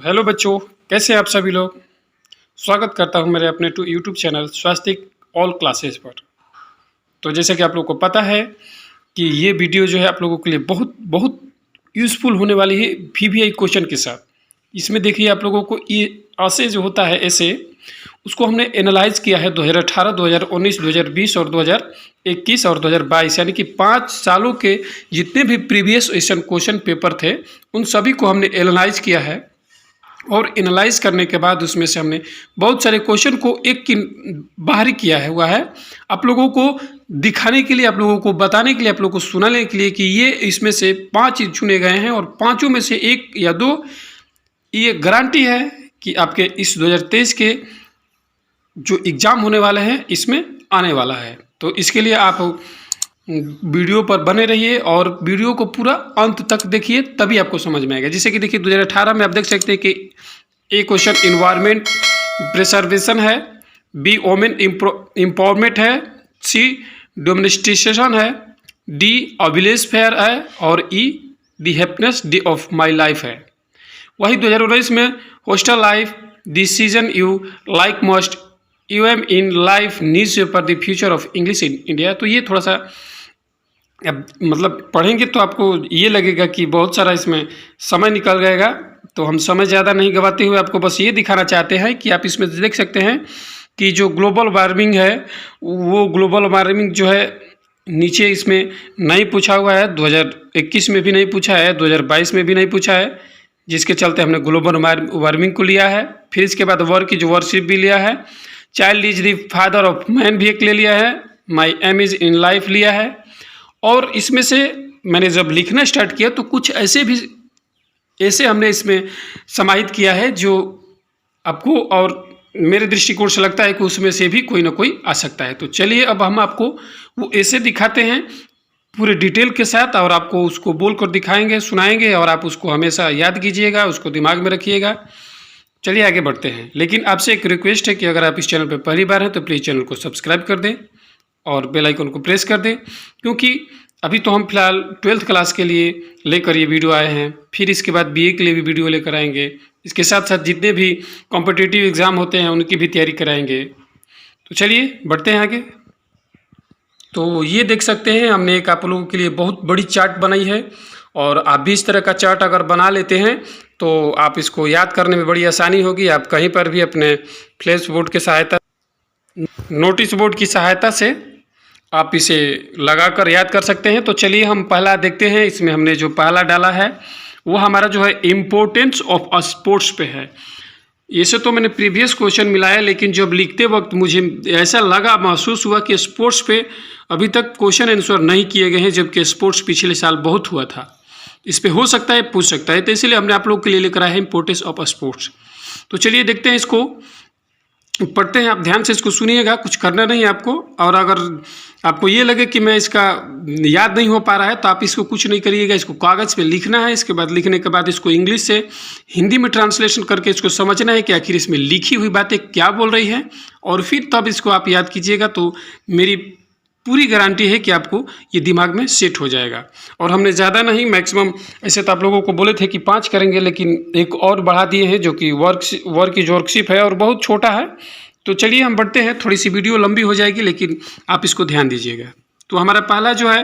Hello बच्चों, कैसे हैं आप सभी लोग। स्वागत करता हूं मेरे अपने यूट्यूब चैनल स्वास्तिक ऑल क्लासेस पर। तो जैसे कि आप लोगों को पता है कि ये वीडियो जो है आप लोगों के लिए बहुत बहुत यूज़फुल होने वाली है वीवीआई क्वेश्चन के साथ। इसमें देखिए आप लोगों को ये ऐसे जो होता है ऐसे उसको हमने एनालाइज किया है 2018, 2019, 2020 और 2021 और 2022 यानी कि 5 सालों के जितने भी प्रीवियस क्वेश्चन पेपर थे उन सभी को हमने एनालाइज किया है। और एनालाइज करने के बाद उसमें से हमने बहुत सारे क्वेश्चन को एक की बाहरी किया है हुआ है आप लोगों को दिखाने के लिए, आप लोगों को बताने के लिए, आप लोगों को सुनाने के लिए कि ये इसमें से 5 चुने गए हैं और पांचों में से 1 या 2 ये गारंटी है कि आपके इस 2023 के जो एग्ज़ाम होने वाले हैं इसमें आने वाला है। तो इसके लिए आप वीडियो पर बने रहिए और वीडियो को पूरा अंत तक देखिए, तभी आपको समझ में आएगा। जैसे कि देखिए 2018 में आप देख सकते हैं कि ए क्वेश्चन इन्वायरमेंट प्रिजर्वेशन है, बी वोमेन एम्पावरमेंट है, सी डोमेस्टिकेशन है, डी अविलेज फेयर है और E the happiness day of my life है। वही 2019 में hostel life, decision you like most, you aim in life, news paper the future of English in India. तो ये थोड़ा सा अब मतलब पढ़ेंगे तो आपको ये लगेगा कि बहुत सारा इसमें समय निकल जाएगा, तो हम समय ज़्यादा नहीं गवाते हुए आपको बस ये दिखाना चाहते हैं कि आप इसमें देख सकते हैं कि जो ग्लोबल वार्मिंग है वो ग्लोबल वार्मिंग जो है नीचे इसमें नहीं पूछा हुआ है, 2021 में भी नहीं पूछा है, 2022 में भी नहीं पूछा है, जिसके चलते हमने ग्लोबल वार्मिंग को लिया है। फिर इसके बाद वर्क इज वर्शिप भी लिया है, child is the father of man भी एक ले लिया है, माई एम इज इन लाइफ लिया है। और इसमें से मैंने जब लिखना स्टार्ट किया तो कुछ ऐसे हमने इसमें समाहित किया है जो आपको और मेरे दृष्टिकोण से लगता है कि उसमें से भी कोई ना कोई आ सकता है। तो चलिए अब हम आपको वो ऐसे दिखाते हैं पूरे डिटेल के साथ और आपको उसको बोल कर दिखाएंगे, सुनाएंगे और आप उसको हमेशा याद कीजिएगा, उसको दिमाग में रखिएगा। चलिए आगे बढ़ते हैं, लेकिन आपसे एक रिक्वेस्ट है कि अगर आप इस चैनल पर पहली बार हैं तो प्लीज़ चैनल को सब्सक्राइब कर दें और बेल आइकन को प्रेस कर दें, क्योंकि अभी तो हम फिलहाल 12th क्लास के लिए लेकर ये वीडियो आए हैं, फिर इसके बाद बीए के लिए भी वीडियो लेकर आएंगे, इसके साथ साथ जितने भी कॉम्पिटिटिव एग्ज़ाम होते हैं उनकी भी तैयारी कराएंगे। तो चलिए बढ़ते हैं आगे। तो ये देख सकते हैं हमने एक आप लोगों के लिए बहुत बड़ी चार्ट बनाई है और आप भी इस तरह का चार्ट अगर बना लेते हैं तो आप इसको याद करने में बड़ी आसानी होगी। आप कहीं पर भी अपने फ्लैश बोर्ड के सहायता, नोटिस बोर्ड की सहायता से आप इसे लगाकर याद कर सकते हैं। तो चलिए हम पहला देखते हैं। इसमें हमने जो पहला डाला है वो हमारा जो है इम्पोर्टेंस ऑफ स्पोर्ट्स पे है। ऐसे तो मैंने प्रीवियस क्वेश्चन मिलाया, लेकिन जब लिखते वक्त मुझे ऐसा लगा, महसूस हुआ कि स्पोर्ट्स पे अभी तक क्वेश्चन आंसर नहीं किए गए हैं, जबकि स्पोर्ट्स पिछले साल बहुत हुआ था। इस पे हो सकता है पूछ सकता है, तो इसलिए हमने आप लोग के लिए लेकर आया है इम्पोर्टेंस ऑफ स्पोर्ट्स। तो चलिए देखते हैं, इसको पढ़ते हैं। आप ध्यान से इसको सुनिएगा, कुछ करना नहीं है आपको। और अगर आपको ये लगे कि मैं इसका याद नहीं हो पा रहा है तो आप इसको कुछ नहीं करिएगा, इसको कागज़ पे लिखना है। इसके बाद लिखने के बाद इसको इंग्लिश से हिंदी में ट्रांसलेशन करके इसको समझना है कि आखिर इसमें लिखी हुई बातें क्या बोल रही हैं, और फिर तब इसको आप याद कीजिएगा। तो मेरी पूरी गारंटी है कि आपको ये दिमाग में सेट हो जाएगा। और हमने ज़्यादा नहीं, मैक्सिमम ऐसे तो आप लोगों को बोले थे कि 5 करेंगे, लेकिन एक और बढ़ा दिए हैं जो कि वर्क इज वर्कशिप है और बहुत छोटा है। तो चलिए हम बढ़ते हैं, थोड़ी सी वीडियो लंबी हो जाएगी लेकिन आप इसको ध्यान दीजिएगा। तो हमारा पहला जो है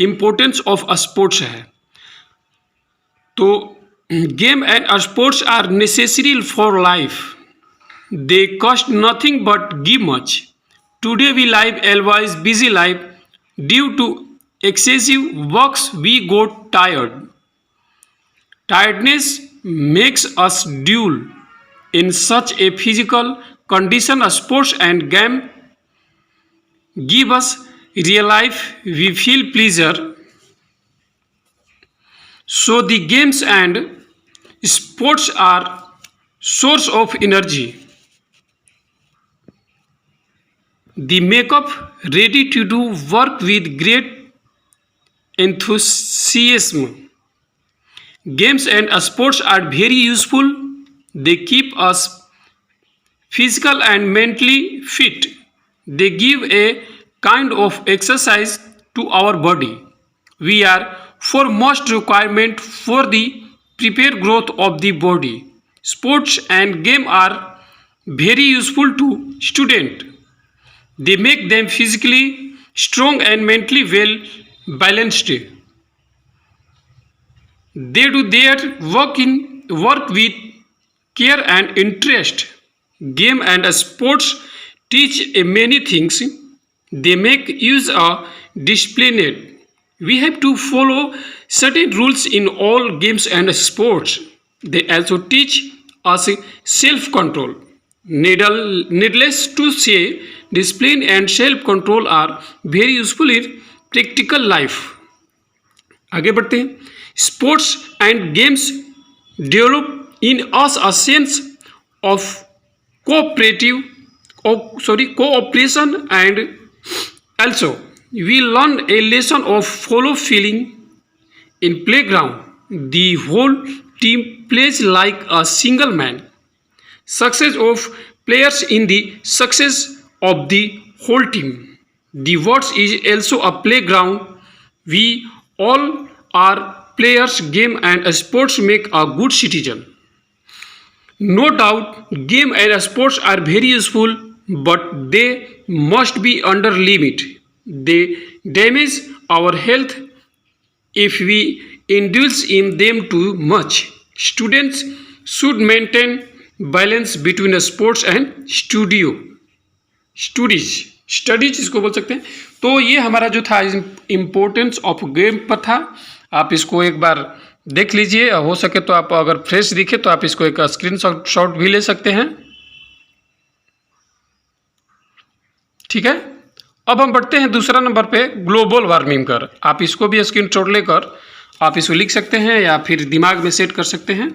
इम्पोर्टेंस ऑफ स्पोर्ट्स है। तो game and sports are necessary for life, they cost nothing but give much. Today we live otherwise busy life. Due to excessive works we got tired. Tiredness makes us dull. In such a physical condition, sports and game give us real life. We feel pleasure. So the games and sports are source of energy. They make up ready to do work with great enthusiasm. Games and sports are very useful. They keep us physical and mentally fit. They give a kind of exercise to our body. We are foremost requirement for the prepare growth of the body. Sports and game are very useful to student. They make them physically strong and mentally well balanced. They do their work with care and interest. Game and sports teach many things. They make use of discipline. We have to follow certain rules in all games and sports. They also teach us self-control. Needless to say, discipline and self-control are very useful in practical life. आगे बढ़ते हैं. Sports and games develop in us a sense of cooperation, and also we learn a lesson of follow feeling. In playground the whole team plays like a single man. Success of players in the success of the whole team. The world is also a playground. We all are players. Game and sports make a good citizen. No doubt game and sports are very useful, but they must be under limit. They damage our health if we indulge in them too much. Students should maintain balance between sports and studies इसको बोल सकते हैं. तो ये हमारा जो था importance of game पर था. आप इसको एक बार देख लीजिए. हो सके तो आप अगर फ्रेश दिखे तो आप इसको एक स्क्रीनशॉट भी ले सकते हैं. ठीक है. अब हम बढ़ते हैं दूसरा नंबर पे ग्लोबल वार्मिंग कर. आप इसको भी स्क्रीनशॉट लेकर आप इसको लिख सकते हैं या फिर दिमाग में सेट कर सकते हैं.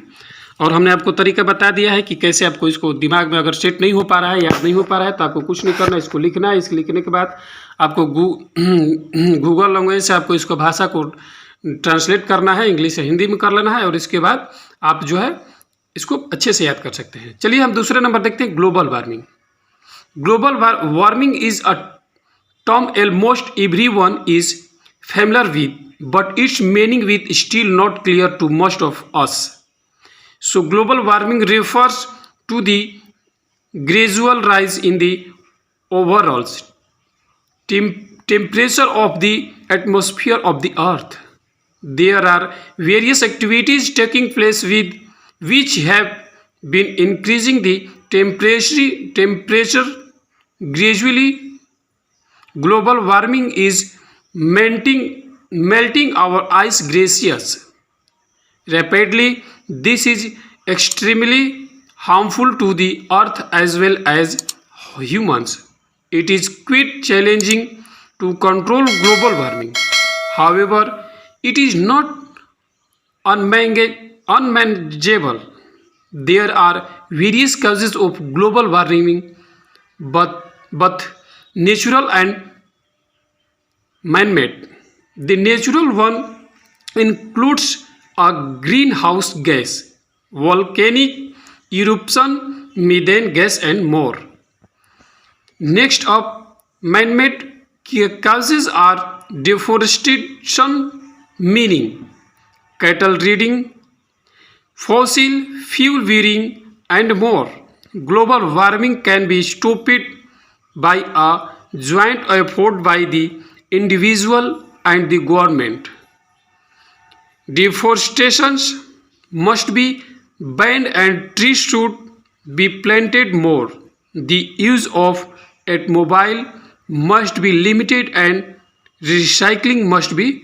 और हमने आपको तरीका बता दिया है कि कैसे आपको इसको दिमाग में अगर सेट नहीं हो पा रहा है, याद नहीं हो पा रहा है, तो आपको कुछ नहीं करना, इसको लिखना है. इसको लिखने के बाद आपको गूगल लैंग्वेज से आपको इसको भाषा को ट्रांसलेट करना है, इंग्लिश से हिंदी में कर लेना है, और इसके बाद आप जो है इसको अच्छे से याद कर सकते हैं. चलिए हम दूसरे नंबर देखते हैं, global warming. Global warming is a term almost everyone is familiar with, but its meaning is still not clear to most of us. So global warming refers to the gradual rise in the overall temperature of the atmosphere of the earth. There are various activities taking place which have been increasing the temperature gradually. Global warming is melting our ice glaciers rapidly. This is extremely harmful to the earth as well as humans. It is quite challenging to control global warming. However, it is not unmanageable. There are various causes of global warming, both natural and man-made. The natural one includes a greenhouse gas, volcanic eruption, methane gas, and more. Next up, man-made causes are deforestation, meaning cattle breeding, fossil fuel burning, and more. Global warming can be stopped by a joint effort by the individual and the government. Deforestation must be banned and trees should be planted more. The use of automobile must be limited and recycling must be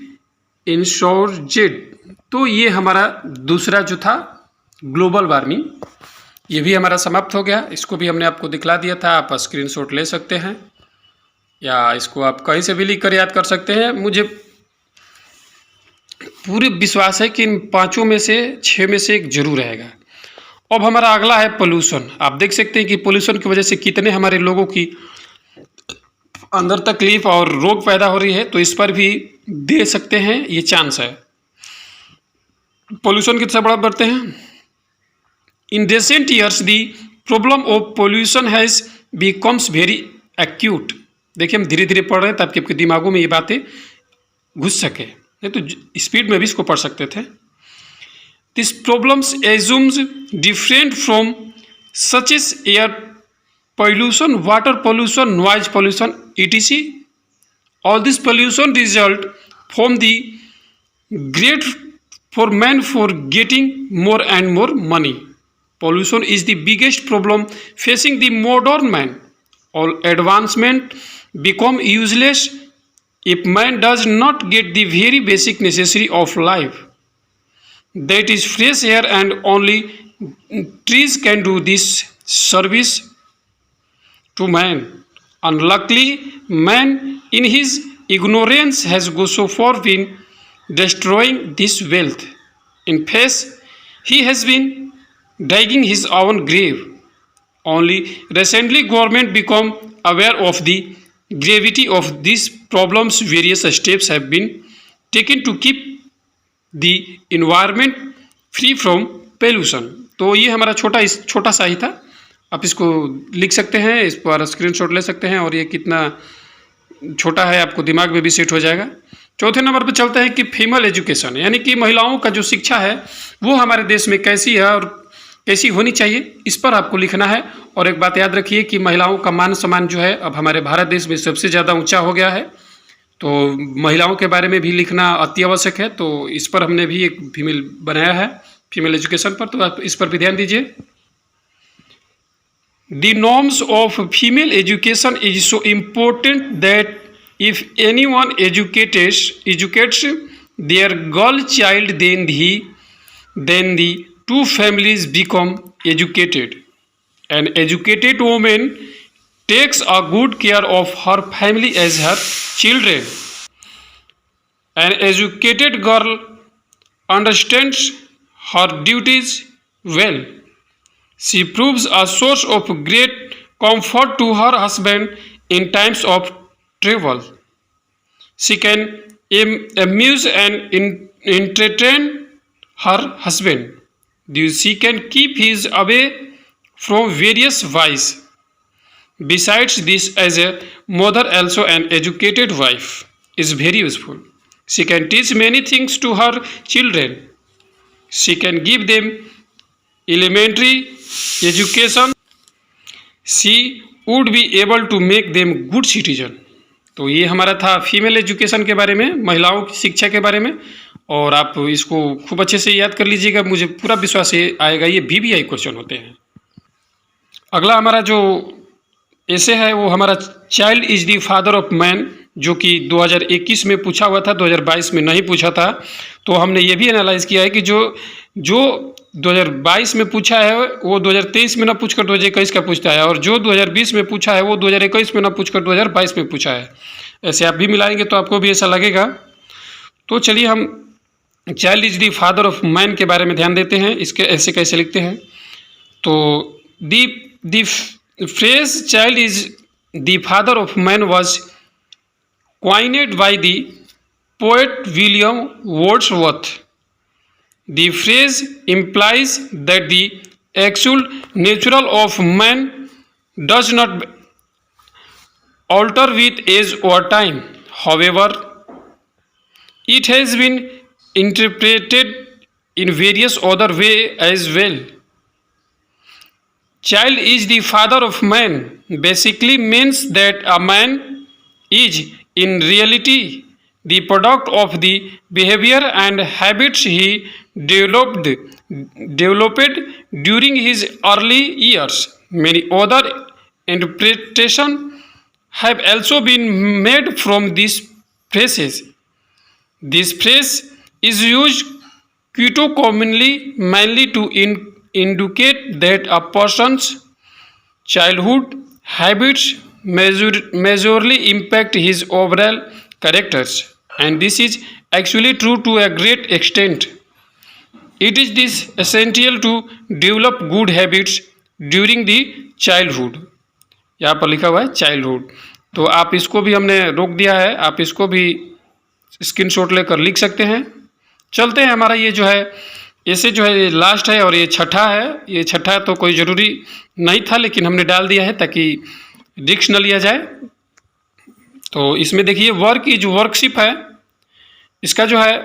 encouraged. तो ये हमारा दूसरा जो था global warming, ये भी हमारा समाप्त हो गया. इसको भी हमने आपको दिखला दिया था. आप स्क्रीनशॉट ले सकते हैं या इसको आप कहीं से भी लिख कर याद कर सकते हैं. मुझे पूरी विश्वास है कि इन पांचों में से 6 में से एक जरूर रहेगा. अब हमारा अगला है पोल्यूशन. आप देख सकते हैं कि पोल्यूशन की वजह से कितने हमारे लोगों की अंदर तकलीफ और रोग पैदा हो रही है. तो इस पर भी दे सकते हैं, ये चांस है. पोल्यूशन कितना बड़ा बढ़ते हैं. In recent years the problem of pollution has becomes very acute. देखिए हम धीरे धीरे पढ़ रहे हैं ताकि आपके दिमागों में ये बातें घुस सके, नहीं तो स्पीड में भी इसको पढ़ सकते थे. This problems assumes different from such as air pollution, water pollution, noise pollution, etc. All this pollution result from the great for man for getting more and more money. Pollution is the biggest problem facing the modern man. All advancement become useless if man does not get the very basic necessary of life. That is fresh air, and only trees can do this service to man. Unluckily, man in his ignorance has go so far been destroying this wealth. In fact, he has been digging his own grave. Only recently government become aware of the gravity of these problems. Various steps have been taken to keep the environment free from pollution. तो ये हमारा छोटा सा ही था। आप इसको लिख सकते हैं, इस पर स्क्रीनशॉट ले सकते हैं, और ये कितना छोटा है आपको दिमाग में भी सेट हो जाएगा। चौथे नंबर पर चलते हैं कि फीमेल एजुकेशन, यानी कि महिलाओं का जो शिक्षा है वो हमारे देश में कैसी है और कैसी होनी चाहिए, इस पर आपको लिखना है। और एक बात याद रखिए कि महिलाओं का मान सम्मान जो है अब हमारे भारत देश में सबसे ज़्यादा ऊंचा हो गया है, तो महिलाओं के बारे में भी लिखना अति आवश्यक है। तो इस पर हमने भी एक फीमेल बनाया है, फीमेल एजुकेशन पर, तो आप इस पर भी ध्यान दीजिए। The norms of female education is so important that if anyone educates their girl child, then the two families become educated. An educated woman takes a good care of her family as her children. An educated girl understands her duties well. She proves a source of great comfort to her husband in times of trouble. She can amuse and entertain her husband. She can keep him away from various vices. Besides this, as a mother, also an educated wife is very useful. She can teach many things to her children. She can give them elementary education. She would be able to make them good citizen. तो ये हमारा था female education के बारे में, महिलाओं की शिक्षा के बारे में, और आप इसको खूब अच्छे से याद कर लीजिएगा, मुझे पूरा विश्वास आएगा ये VVI क्वेश्चन होते हैं। अगला हमारा जो ऐसे है वो हमारा child is the father of man, जो कि 2021 में पूछा हुआ था, 2022 में नहीं पूछा था। तो हमने ये भी एनालाइज किया है कि जो 2022 में पूछा है वो 2023 में ना पूछकर 2021 का पूछता है, और जो 2020 में पूछा है वो 2021 में ना पूछकर 2022 में पूछा है। ऐसे आप भी मिलाएंगे तो आपको भी ऐसा लगेगा। तो चलिए हम child is the father of man के बारे में ध्यान देते हैं, इसके ऐसे कैसे लिखते हैं। तो the phrase child is the father of man was coined by the poet William Wordsworth. The phrase implies that the actual nature of man does not alter with age or time. However, it has been interpreted in various other ways as well. Child is the father of man basically means that a man is in reality the product of the behavior and habits he developed during his early years. Many other interpretations have also been made from these phrases. This phrase is used quite commonly mainly to indicate that a person's childhood habits majorly impact his overall characters, and this is actually true to a great extent. It is this essential to develop good habits during the childhood. यहाँ पर लिखा हुआ है childhood, तो आप इसको भी हमने रोक दिया है, आप इसको भी स्क्रीनशॉट लेकर लिख सकते हैं। चलते हैं, हमारा ये जो है ऐसे जो है लास्ट है और ये छठा है। ये छठा तो कोई ज़रूरी नहीं था लेकिन हमने डाल दिया है ताकि रिस्क न लिया जाए। तो इसमें देखिए वर्क इज वर्कशिप है, इसका जो है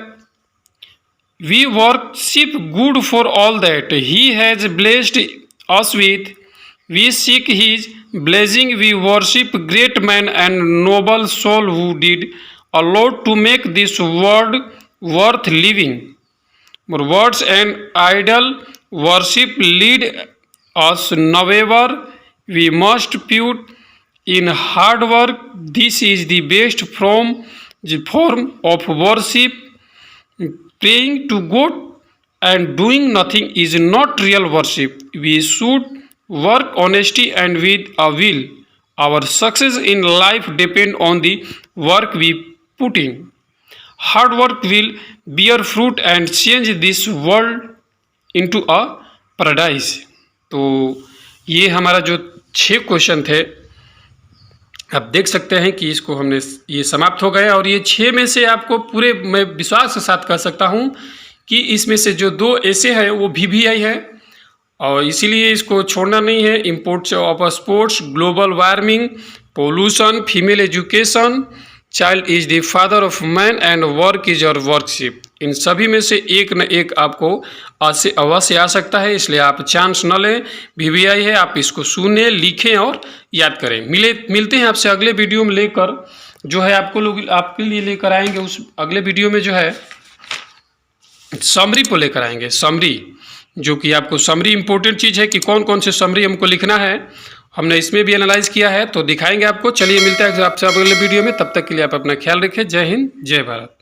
We worship good for all that He has blessed us with. We seek His blessing. We worship great man and noble soul who did a lot to make this world worth living. But words and idol worship lead us nowhere. We must put in hard work. This is the best form of worship. Praying to God and doing nothing is not real worship. We should work honesty and with a will. Our success in life depend on the work we put in. Hard work will bear fruit and change this world into a paradise. तो ये हमारा जो 6 question थे, आप देख सकते हैं कि इसको हमने ये समाप्त हो गया। और ये 6 में से आपको पूरे मैं विश्वास के साथ कह सकता हूँ कि इसमें से जो 2 ऐसे हैं वो VVI है, और इसीलिए इसको छोड़ना नहीं है। Import of sports, global warming, pollution, female education, child is the father of man and work is your worship. इन सभी में से एक न एक आपको अवश्य आ सकता है, इसलिए आप चांस न लें। VVI है, आप इसको सुने, लिखें और याद करें। मिलते हैं आपसे अगले वीडियो में लेकर, जो है आपके लिए लेकर आएंगे। उस अगले वीडियो में जो है समरी को लेकर आएंगे। समरी, जो कि आपको समरी इंपॉर्टेंट चीज़ है कि कौन कौन से समरी हमको लिखना है, हमने इसमें भी एनालाइज किया है, तो दिखाएंगे आपको। चलिए मिलते हैं आपसे अगले वीडियो में, तब तक के लिए आप अपना ख्याल रखें। जय हिंद, जय भारत।